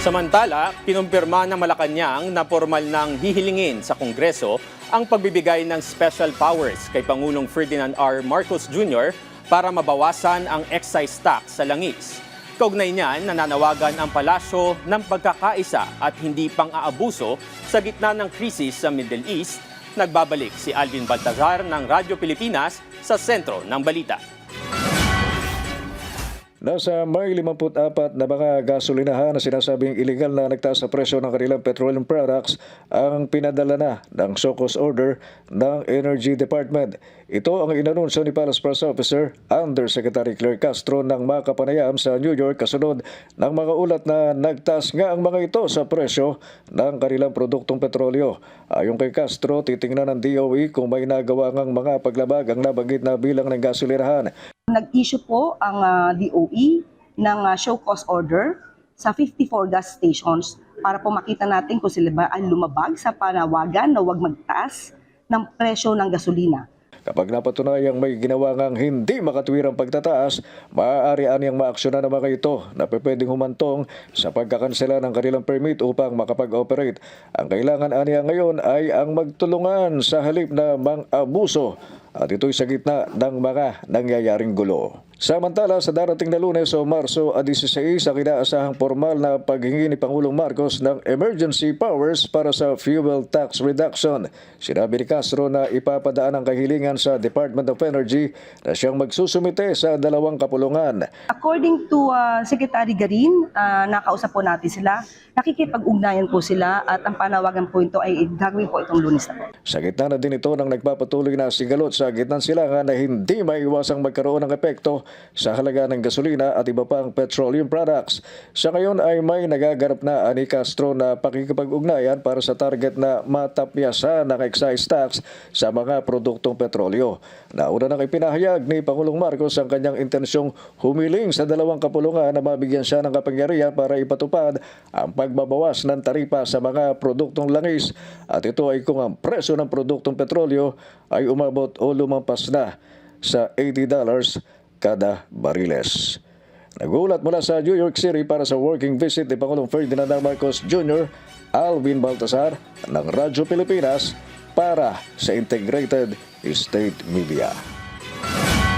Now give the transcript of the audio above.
Samantala, kinumpirma ng Malacanang na formal nang hihilingin sa Kongreso ang pagbibigay ng special powers kay Pangulong Ferdinand R. Marcos Jr. para mabawasan ang excise tax sa langis. Kaugnay niyan, nananawagan ang palasyo ng pagkakaisa at hindi pang-aabuso sa gitna ng krisis sa Middle East. Nagbabalik si Alvin Baltazar ng Radyo Pilipinas sa sentro ng balita. Nasa may 54 na mga gasolinahan na sinasabing iligal na nagtaas sa presyo ng kanilang petroleum products ang pinadala na ng SOCOS order ng Energy Department. Ito ang inanunsyo ni Palace Press Officer Undersecretary Claire Castro ng makapanayam sa New York kasunod ng mga ulat na nagtaas nga ang mga ito sa presyo ng kanilang produktong petrolyo. Ayon kay Castro, titingnan ng DOE kung may nagawa ngang mga paglabag ang nabanggit na bilang ng gasolinahan. Nag-issue po ang DOE ng show cause order sa 54 gas stations para po makita natin kung sila ba ay lumabag sa panawagan na huwag magtaas ng presyo ng gasolina. Kapag napatunayang may ginawa ngang hindi makatwirang pagtataas, maaari aniyang maaksyonan ng mga ito na pwedeng humantong sa pagkakansela ng kanilang permit upang makapag-operate. Ang kailangan aniya ngayon ay ang magtulungan sa halip na mang-abuso at ito'y sa gitna ng mga nangyayaring gulo. Samantala, sa darating na Lunes o Marso 16, ang inaasahang formal na paghingi ni Pangulong Marcos ng emergency powers para sa fuel tax reduction. Sinabi ni Castro na ipapadaan ang kahilingan sa Department of Energy na siyang magsusumite sa 2 kapulungan. According to Secretary Garin, nakausap po natin sila, nakikipag-ugnayan po sila at ang panawagan po ito ay gagawin po itong Lunes na po. Sa gitna na din ito ng nagpapatuloy na sigalot sa gitnang silangan na hindi maiwasang magkaroon ng epekto sa halaga ng gasolina at iba pang petroleum products. Sa ngayon ay may nagaganap na ani Castro na pakikipag-ugnayan para sa target na matapyasan ng excise tax sa mga produktong petrolyo. Nauna nang ipinahayag ni Pangulong Marcos ang kanyang intensyong humiling sa 2 kapulungan na mabigyan siya ng kapangyarihan para ipatupad ang pagbabawas ng taripa sa mga produktong langis at ito ay kung ang presyo ng produktong petrolyo ay umabot o lumampas na sa $80 kada bariles. Nagulat mula sa New York City para sa working visit ni Pangulong Ferdinand R. Marcos Jr., Alvin Baltazar ng Radyo Pilipinas para sa Integrated State Media.